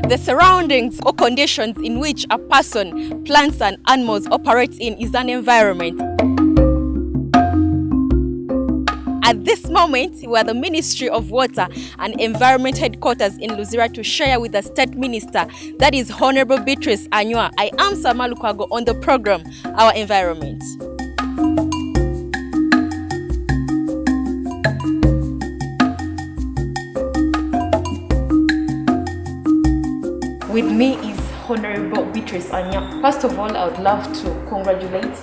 The surroundings or conditions in which a person, plants and animals operate in is an environment. At this moment, we are the Ministry of Water and Environment headquarters in Luzira to share with the State Minister, that is Honorable Beatrice Anywar. I am Sama Lukwago on the program, Our Environment. With me is Honorable Beatrice Anywar. First of all, I would love to congratulate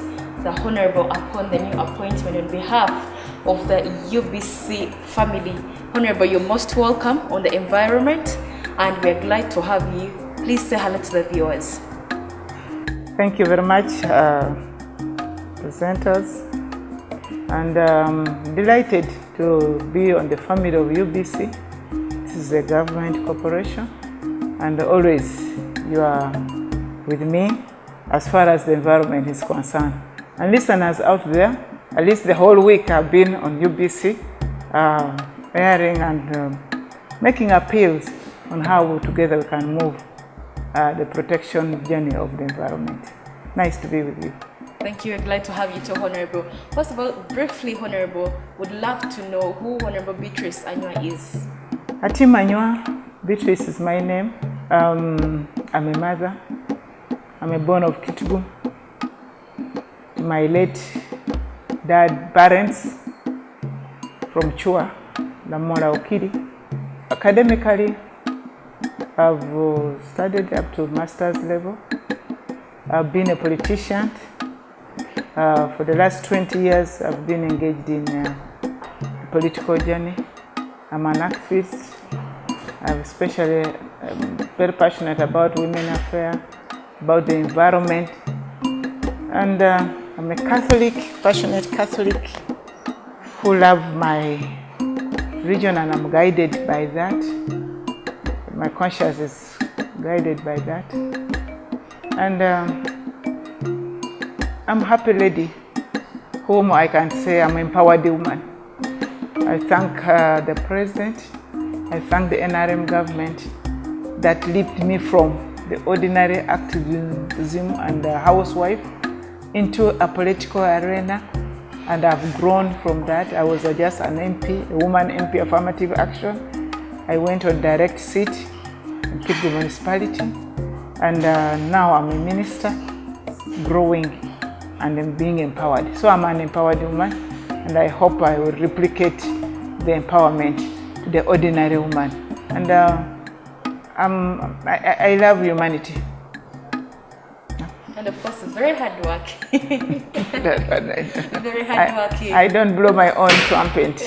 the Honorable upon the new appointment on behalf of the UBC family. Honorable, you're most welcome on the environment and we're glad to have you. Please say hello to the viewers. Thank you very much, presenters, and delighted to be on the family of UBC. This is a government corporation and always you are with me as far as the environment is concerned. And listeners out there, at least the whole week I've been on UBC, airing and making appeals on how together we can move the protection journey of the environment. Nice to be with you. Thank you. We're glad to have you too, Honorable. First of all, briefly, Honorable, would love to know who Honorable Beatrice Anywar is. Atim Anywar, Beatrice is my name. I'm a mother. I'm a born of Kitugu. My late dad parents from Chua, Lamora Okiri. Academically, I've studied up to master's level. I've been a politician. For the last 20 years, I've been engaged in a political journey. I'm an activist. I'm especially very passionate about women affairs, about the environment, and I'm a Catholic, passionate Catholic who love my region, and I'm guided by that. My conscience is guided by that. And I'm a happy lady whom I can say I'm an empowered woman. I thank the President, I thank the NRM government that lifted me from the ordinary activism and housewife into a political arena, and I've grown from that. I was just an MP, a woman MP, affirmative action. I went on direct seat in Kitugu municipality, and now I'm a minister, growing and being empowered. So I'm an empowered woman, and I hope I will replicate the empowerment to the ordinary woman. And I love humanity. And of course, very hard work. Very hard work. I don't blow my own trumpet.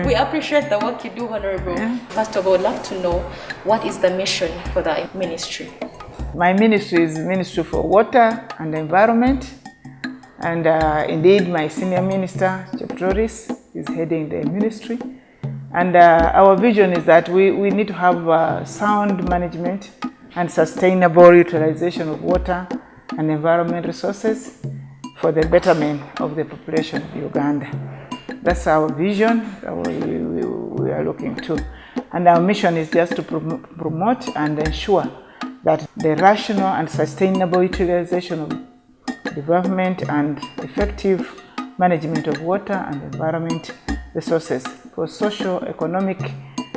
We appreciate the work you do, Honorable. Yeah. First of all, I'd love to know what is the mission for the ministry? My ministry is Ministry for Water and Environment. And indeed, my senior minister, Beatrice, is heading the ministry. And our vision is that we need to have sound management and sustainable utilization of water and environment resources for the betterment of the population of Uganda. That's our vision that we are looking to. And our mission is just to promote and ensure that the rational and sustainable utilization of development and effective management of water and environment resources for socio-economic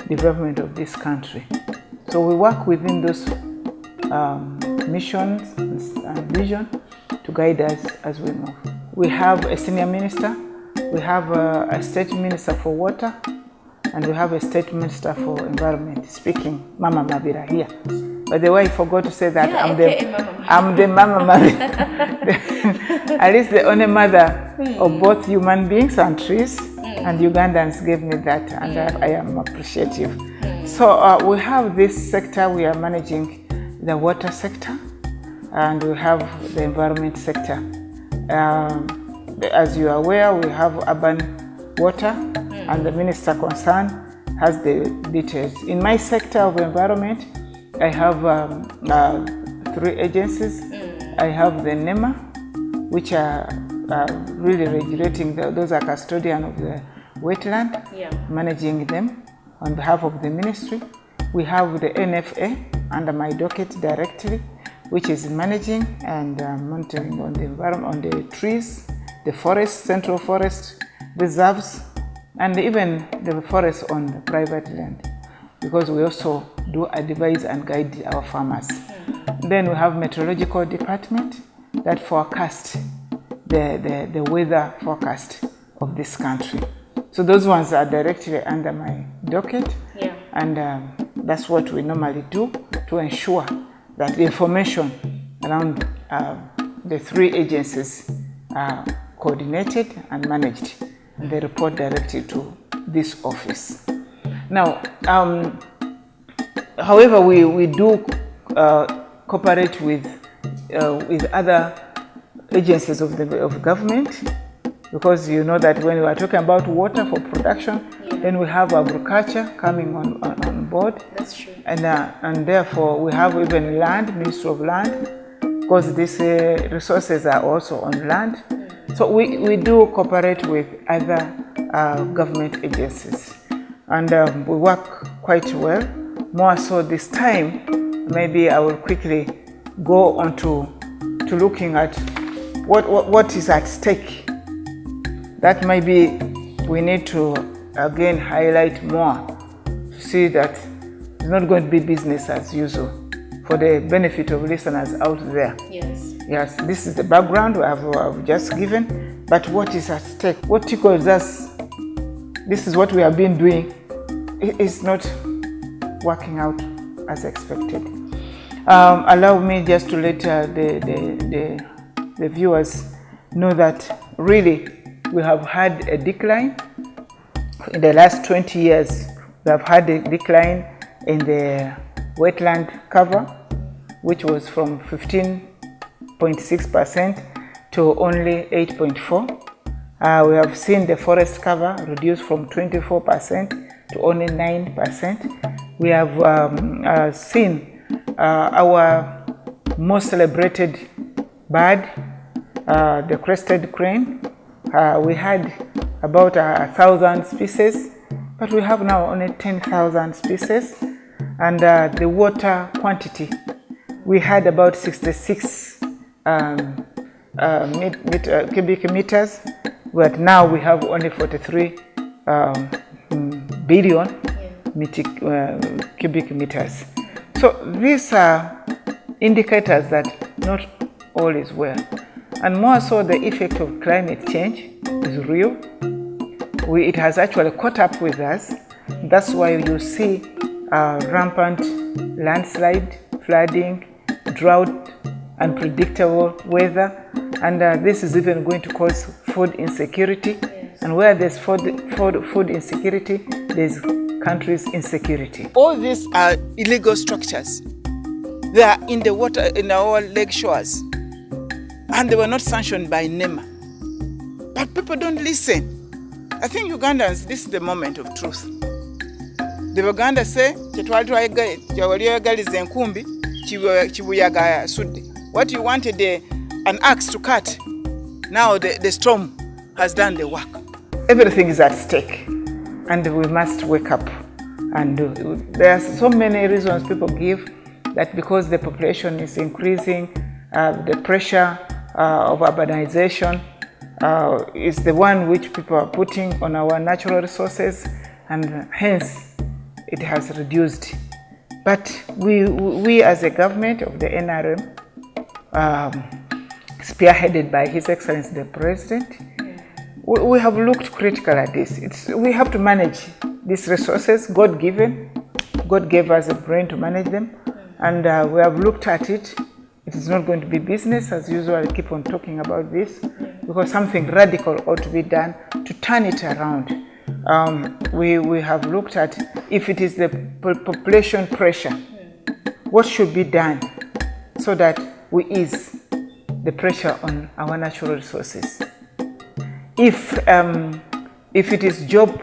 development of this country. So we work within those missions and vision to guide us as we move. We have a senior minister, we have a state minister for water, and we have a state minister for environment. Speaking, Mama Mabira here. By the way, I forgot to say that yeah, I'm the Mama Mabira. At least the only mother of both human beings and trees, and Ugandans gave me that, and I am appreciative. So we have this sector, we are managing the water sector, and we have the environment sector. As you are aware, we have urban water, and the minister concerned has the details. In my sector of environment, I have 3 agencies. I have the NEMA, which are really regulating, those are custodian of the wetland, managing them on behalf of the ministry. We have the NFA, under my docket directly, which is managing and monitoring on the environment, on the trees, the forest, central forest reserves, and even the forest on the private land, because we also do advise and guide our farmers. Then we have meteorological department that forecast the weather forecast of this country. So those ones are directly under my docket, and that's what we normally do to ensure that the information around the three agencies are coordinated and managed, and they report directly to this office. Now, however, we do cooperate with other agencies of government, because you know that when we are talking about water for production, then we have agriculture coming on board. That's true. And therefore we have even land, Ministry of Land, because these resources are also on land. So we do cooperate with other government agencies, and we work quite well. More so this time, maybe I will quickly go on to looking at what is at stake. That maybe we need to again highlight more to see that it's not going to be business as usual, for the benefit of listeners out there. Yes, this is the background I've just given, but what is at stake? What tickles us? This is what we have been doing. It's not working out as expected. Allow me just to let the viewers know that really we have had a decline. In the last 20 years, we have had a decline in the wetland cover, which was from 15.6% to only 8.4%. We have seen the forest cover reduced from 24% to only 9%. We have seen our most celebrated bird, the crested crane. We had about 1,000 species, but we have now only 10,000 species. And the water quantity, we had about 66 cubic meters, but now we have only 43 billion cubic meters. So these are indicators that not all is well. And more so, the effect of climate change is real. It has actually caught up with us. That's why you see rampant landslide, flooding, drought, unpredictable weather, and this is even going to cause food insecurity. And where there's food insecurity, there's country's insecurity. All these are illegal structures. They are in the water, in our lake shores, and they were not sanctioned by NEMA. But people don't listen. I think Ugandans, this is the moment of truth. The Uganda say, what you wanted an axe to cut, now the storm has done the work. Everything is at stake, and we must wake up. And there are so many reasons people give, that because the population is increasing, the pressure of urbanization is the one which people are putting on our natural resources, and hence it has reduced. But we as a government of the NRM, spearheaded by His Excellency the President, we have looked critical at this. We have to manage these resources, God-given. God gave us a brain to manage them, and we have looked at it. It is not going to be business as usual. I keep on talking about this because something radical ought to be done to turn it around. We have looked at if it is the population pressure, what should be done so that we ease the pressure on our natural resources. If it is job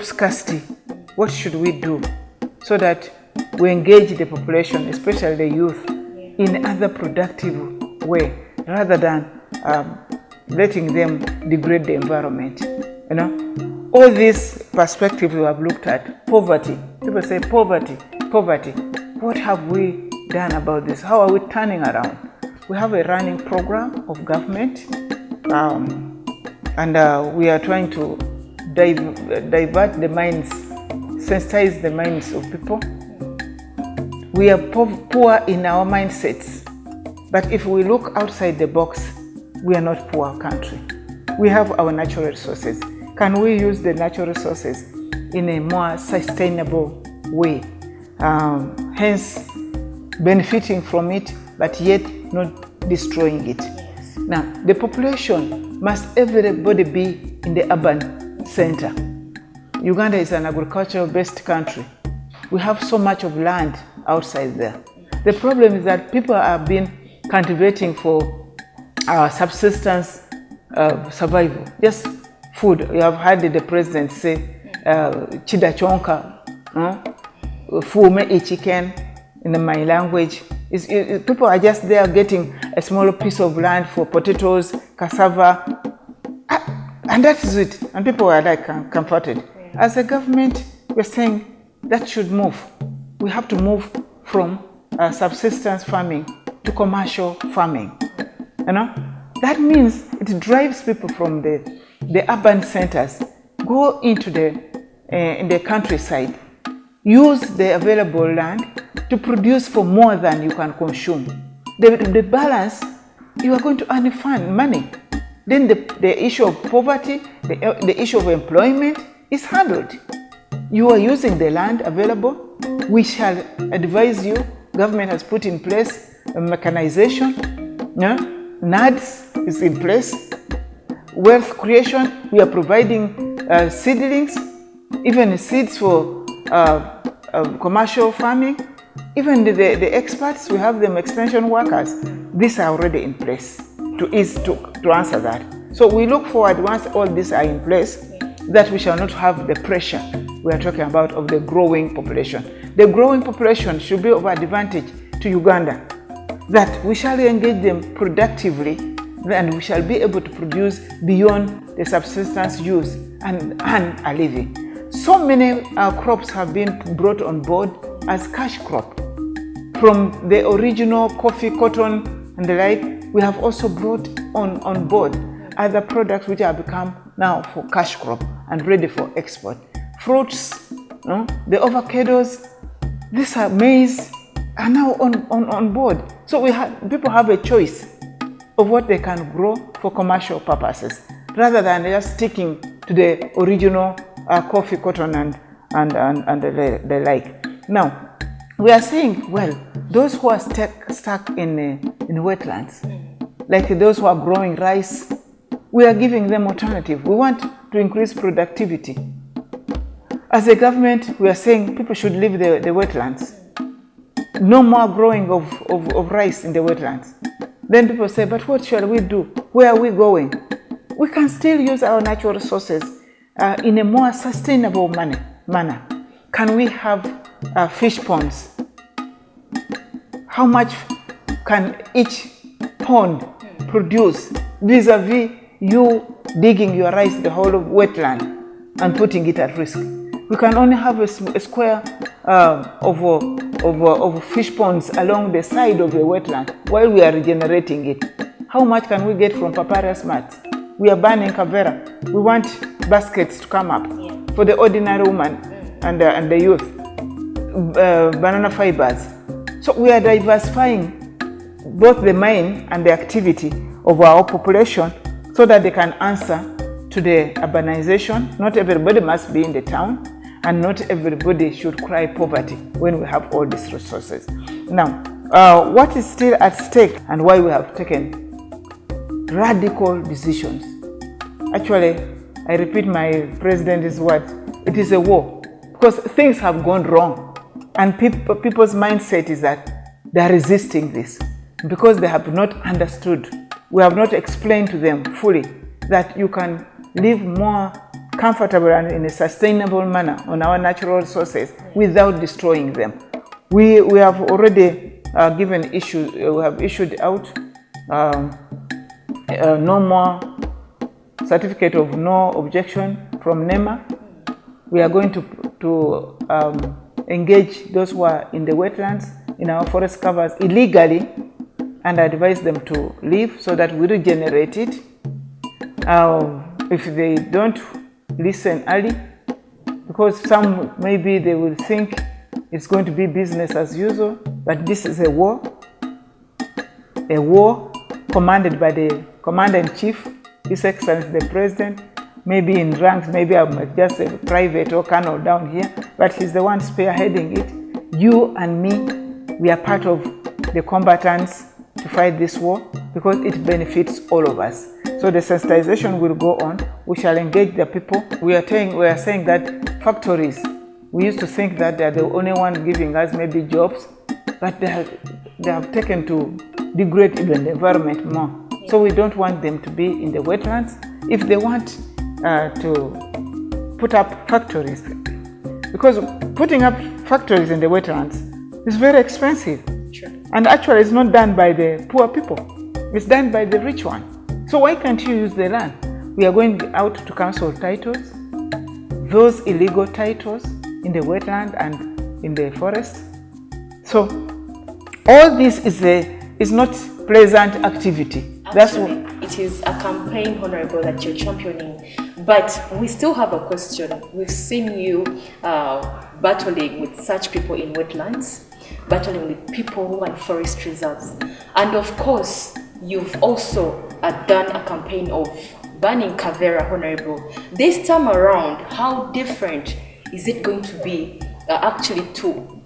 scarcity, what should we do so that we engage the population, especially the youth, in other productive way, rather than letting them degrade the environment? All these perspectives we have looked at. Poverty. People say poverty. poverty. What have we done about this? How are we turning around? We have a running program of government, and we are trying to divert the minds, sensitize the minds of people. We are poor in our mindsets, but if we look outside the box, we are not poor country. We have our natural resources. Can we use the natural resources in a more sustainable way? Hence, benefiting from it, but yet not destroying it. Yes. Now, the population must everybody be in the urban center. Uganda is an agricultural-based country. We have so much of land outside there. The problem is that people have been cultivating for subsistence survival, just food. You have heard the president say, chida chonka, fume a chicken in my language. People are just there getting a small piece of land for potatoes, cassava, and that is it. And people are like comforted. Yeah. As a government, we're saying that should move. We have to move from subsistence farming to commercial farming. You know, that means it drives people from the urban centers, go into in the countryside, use the available land to produce for more than you can consume. The balance, you are going to earn money. Then the issue of poverty, the issue of employment is handled. You are using the land available. We shall advise you. Government has put in place mechanization. NADS is in place. Wealth creation, we are providing seedlings, even seeds for commercial farming. Even the experts, we have them extension workers. These are already in place to answer that. So we look forward, once all these are in place, that we shall not have the pressure we are talking about of the growing population. The growing population should be of advantage to Uganda, that we shall engage them productively, and we shall be able to produce beyond the subsistence use and earn a living. So many crops have been brought on board as cash crop. From the original coffee, cotton, and the like, we have also brought on board other products which have become now for cash crop and ready for export. Fruits, the avocados, these are maize, are now on board. So people have a choice of what they can grow for commercial purposes, rather than just sticking to the original coffee, cotton, and the like. Now, we are saying, well, those who are stuck in wetlands, like those who are growing rice, we are giving them alternative. We want to increase productivity. As a government, we are saying people should leave the wetlands. No more growing of rice in the wetlands. Then people say, but what shall we do? Where are we going? We can still use our natural resources in a more sustainable manner. Can we have fish ponds? How much can each pond produce vis-a-vis you digging your rice the whole of wetland and putting it at risk? We can only have a square of fish ponds along the side of the wetland while we are regenerating it. How much can we get from papyrus mats? We are banning Kavera. We want baskets to come up for the ordinary woman and the youth. Banana fibers. So we are diversifying both the mind and the activity of our population so that they can answer to the urbanization. Not everybody must be in the town, and not everybody should cry poverty when we have all these resources. Now, what is still at stake and why we have taken radical decisions? Actually, I repeat my president's words, it is a war, because things have gone wrong. And people's mindset is that they are resisting this because they have not understood. We have not explained to them fully that you can live more comfortable and in a sustainable manner on our natural resources without destroying them. We have already we have issued out no more certificate of no objection from NEMA. We are going to engage those who are in the wetlands, in our forest covers illegally, and advise them to leave so that we regenerate it. If they don't listen early, because some maybe they will think it's going to be business as usual, but this is a war commanded by the Commander-in-Chief, His Excellency the President, maybe in ranks, maybe I'm just a private or colonel down here, but he's the one spearheading it. You and me, we are part of the combatants to fight this war because it benefits all of us. So the sensitization will go on. We shall engage the people. We are saying that factories, we used to think that they are the only one giving us maybe jobs, but they have taken to degrade even the environment more. So we don't want them to be in the wetlands. If they want to put up factories, because putting up factories in the wetlands is very expensive. Sure. And actually it's not done by the poor people, it's done by the rich one. So why can't you use the land? We are going out to cancel titles, those illegal titles in the wetland and in the forest. So all this is not pleasant activity. Actually, it is a campaign, Honorable, that you're championing. But we still have a question. We've seen you battling with such people in wetlands, battling with people who are in forest reserves. And of course, you've also done a campaign of banning Kavera, Honorable. This time around, how different is it going to be actually to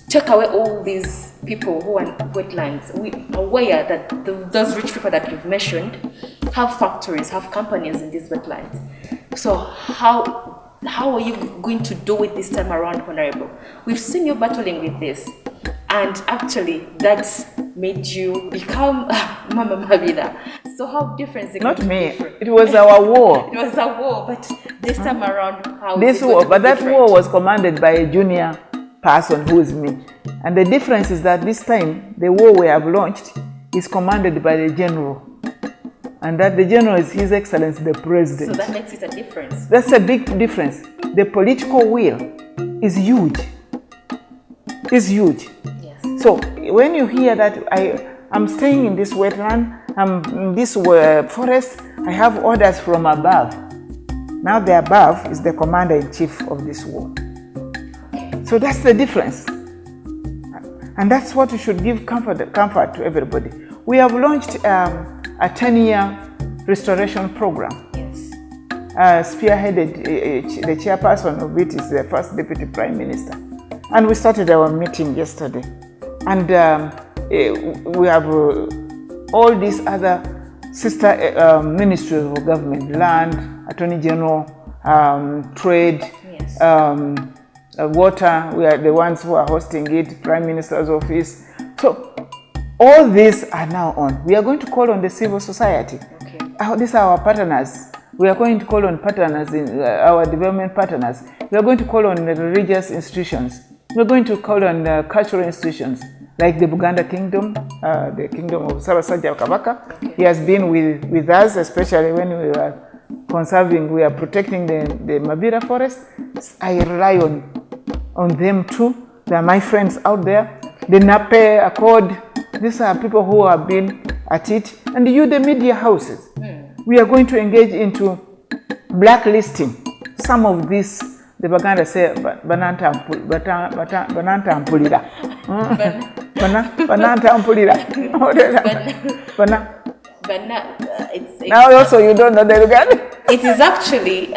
take away all these people who are in wetlands? We are aware that those rich people that you've mentioned have factories, have companies in these wetlands. So how are you going to do it this time around, Honorable? We've seen you battling with this, and actually that's made you become Mama Mabila. So how different is it? Not me. It was our war. It was a war, but this time around, how this is it war, going to but be that different? war was commanded by a junior person who is me. And the difference is that this time, the war we have launched is commanded by the general. And that the general is His Excellency the President. So that makes it a difference. That's a big difference. The political will is huge. It's huge. Yes. So when you hear that I'm staying in this wetland, I'm in this forest, I have orders from above. Now the above is the Commander-in-Chief of this war. So that's the difference. And that's what we should give comfort to everybody. We have launched a 10-year restoration program. Yes. Spearheaded, the chairperson of it is the first Deputy Prime Minister. And we started our meeting yesterday. And we have all these other sister ministries of government, land, Attorney General, trade, Yes. Water. We are the ones who are hosting it, Prime Minister's office. So all these are now on. We are going to call on the civil society. Okay. These are our partners. We are going to call on partners, in our development partners. We are going to call on the religious institutions. We are going to call on cultural institutions like the Buganda Kingdom, the Kingdom of Sarasajja Kabaka. Okay. He has been with us, especially when we are conserving, we are protecting the Mabira forest. I rely on them too. They are my friends out there. The Nape Accord, these are people who have been at it. And you, the media houses, we are going to engage into blacklisting some of these. The Baganda say, bananta ampulira. Bananta ampulira. Now also you don't know the Uganda? It is actually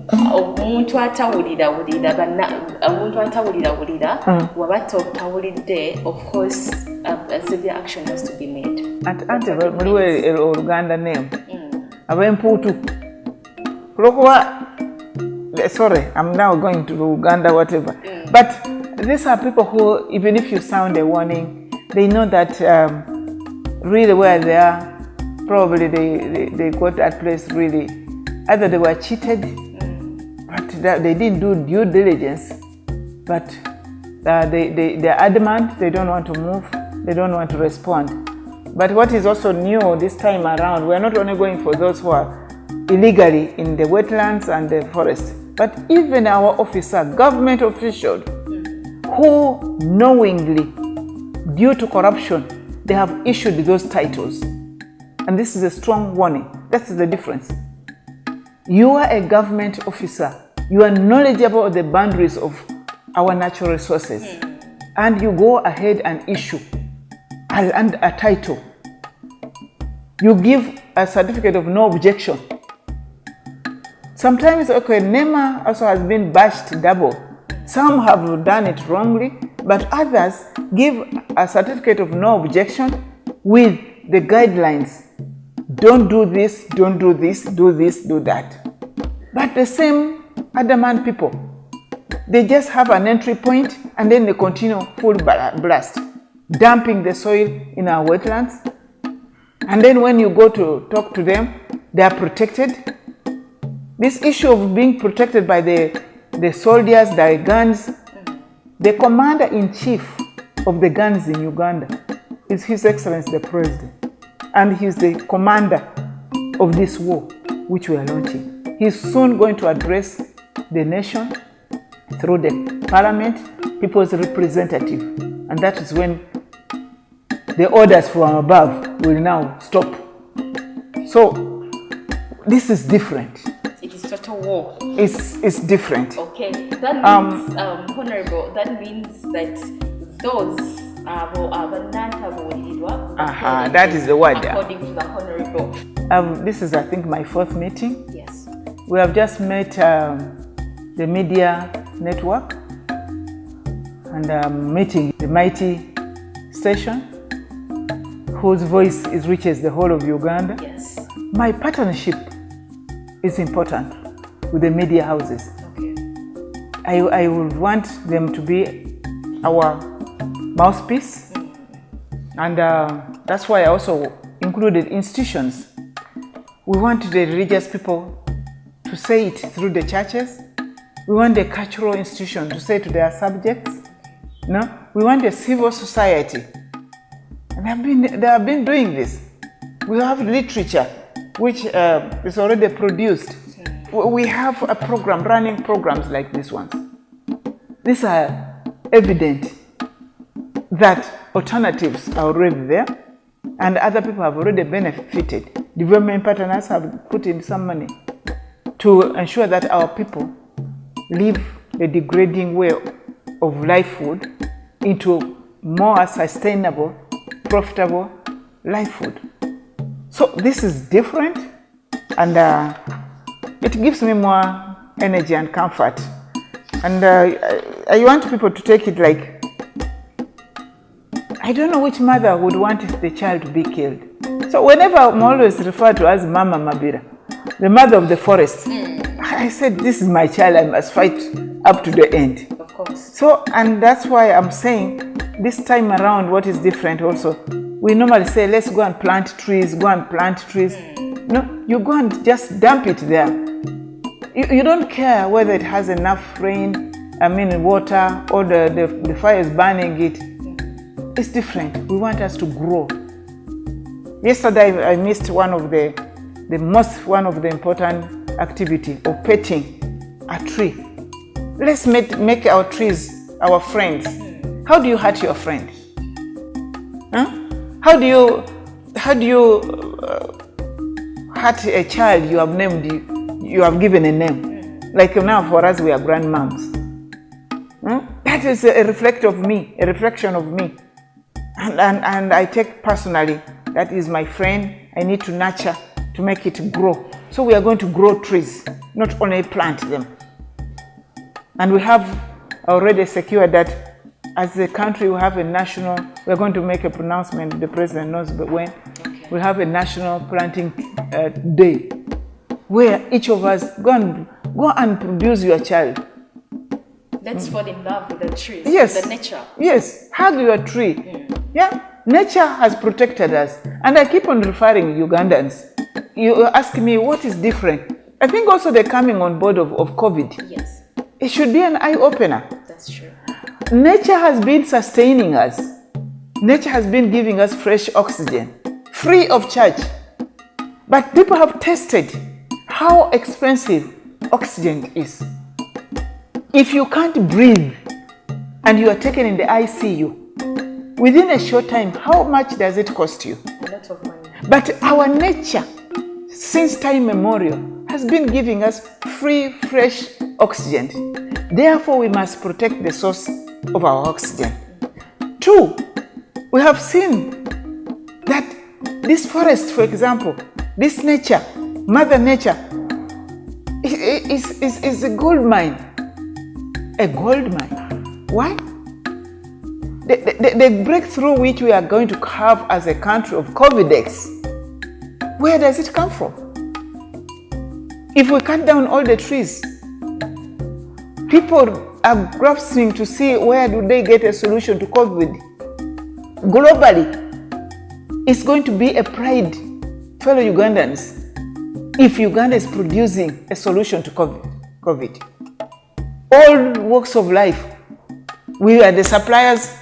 omuntu atawulira waba tawulidde, of course a severe action has to be made. Ante muliwe Oluganda name ab'empuutu kulokuba. Sorry, I'm now going to Uganda, whatever. But these are people who, even if you sound a warning, they know that really where they are, probably they got that place really, either they were cheated, but they didn't do due diligence, but they're adamant, they don't want to move, they don't want to respond. But what is also new this time around, we're not only going for those who are illegally in the wetlands and the forest, but even our officer, government officials who knowingly, due to corruption, they have issued those titles. And this is a strong warning. That's the difference. You are a government officer. You are knowledgeable of the boundaries of our natural resources. And you go ahead and issue a title. You give a certificate of no objection. Sometimes, okay, NEMA also has been bashed double. Some have done it wrongly, but others give a certificate of no objection with the guidelines. Don't do this, don't do this, do this, do that. But the same adamant people, they just have an entry point and then they continue full blast, dumping the soil in our wetlands. And then when you go to talk to them, they are protected. This issue of being protected by the soldiers, their guns, the commander-in-chief of the guns in Uganda is His Excellency the President. And he's the commander of this war, which we are launching. He's soon going to address the nation through the parliament, people's representative. And that is when the orders from above will now stop. So this is different. It is total war. It's different. Okay. That means, Honorable, that means that those that is the word. According to the Honorable. This is, I think, my fourth meeting. Yes. We have just met the media network and meeting the mighty station whose voice reaches the whole of Uganda. Yes. My partnership is important with the media houses. Okay. I would want them to be our mouthpiece, and that's why I also included institutions. We want the religious people to say it through the churches. We want the cultural institution to say to their subjects. No, we want the civil society, and they have been doing this. We have literature which is already produced. We have a program, running programs like this one. These are evident that alternatives are already there and other people have already benefited. Development partners have put in some money to ensure that our people live a degrading way of livelihood into more sustainable, profitable livelihood. So this is different, and it gives me more energy and comfort. And I want people to take it like, I don't know which mother would want the child to be killed. So whenever I'm always referred to as Mama Mabira, the mother of the forest, I said, this is my child, I must fight up to the end. Of course. So, and that's why I'm saying this time around what is different also. We normally say, let's go and plant trees, go and plant trees. No, you go and just dump it there. You don't care whether it has enough rain, water, or the fire is burning it. It's different. We want us to grow. Yesterday, I missed one of the important activity of petting a tree. Let's make our trees our friends. How do you hurt your friend? Huh? How do you hurt a child you have named, you have given a name? Like now for us, we are grandmoms. That is a reflection of me. And I take personally, that is my friend, I need to nurture to make it grow. So we are going to grow trees, not only plant them. And we have already secured that as a country we have a national, we're going to make a pronouncement, the president knows when, okay. We have a national planting day where each of us go and produce your child. Let's fall in love with the trees, yes. With the nature. Yes, hug your tree. Yeah, nature has protected us. And I keep on referring Ugandans. You ask me what is different. I think also the coming on board of COVID. Yes. It should be an eye-opener. That's true. Nature has been sustaining us. Nature has been giving us fresh oxygen, free of charge. But people have tested how expensive oxygen is. If you can't breathe, and you are taken in the ICU, within a short time, how much does it cost you? A lot of money. But our nature, since time immemorial, has been giving us free, fresh oxygen. Therefore, we must protect the source of our oxygen. 2, we have seen that this forest, for example, this nature, Mother Nature, is a gold mine. A gold mine. Why? The breakthrough which we are going to have as a country of COVID-X, where does it come from? If we cut down all the trees, people are grasping to see where do they get a solution to COVID. Globally, it's going to be a pride, fellow Ugandans, if Uganda is producing a solution to COVID. All walks of life, we are the suppliers,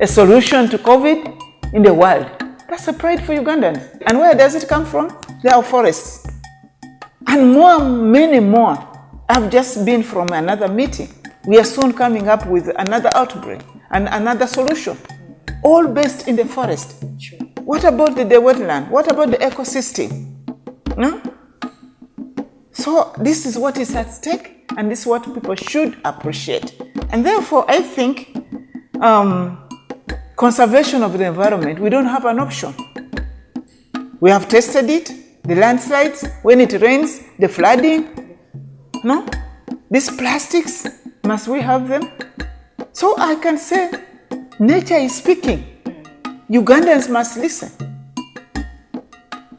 a solution to COVID in the world. That's a pride for Ugandans. And where does it come from? There are forests. And many more. I've just been from another meeting. We are soon coming up with another outbreak and another solution, all based in the forest. Sure. What about the wetland? What about the ecosystem? No? So this is what is at stake, and this is what people should appreciate. And therefore, I think conservation of the environment, we don't have an option. We have tested it, the landslides, when it rains, the flooding. No? These plastics, must we have them? So I can say, nature is speaking. Ugandans must listen.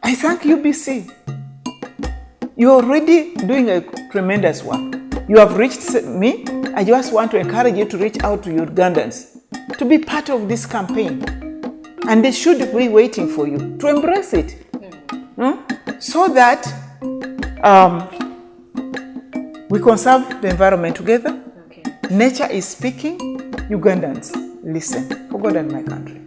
I thank UBC. You're already doing a tremendous work. You have reached me. I just want to encourage you to reach out to Ugandans to be part of this campaign. And they should be waiting for you to embrace it. So that we conserve the environment together. Okay. Nature is speaking. Ugandans, listen. For God and my country.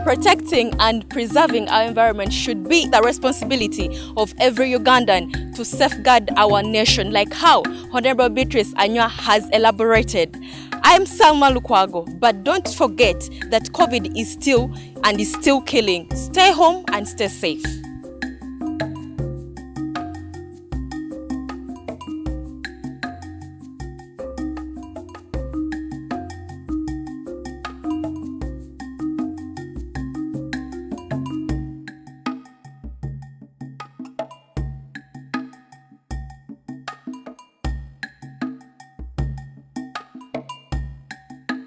Protecting and preserving our environment should be the responsibility of every Ugandan to safeguard our nation, like how Honorable Beatrice Anywar has elaborated. I'm Salma Lukwago, but don't forget that COVID is still killing. Stay home and stay safe.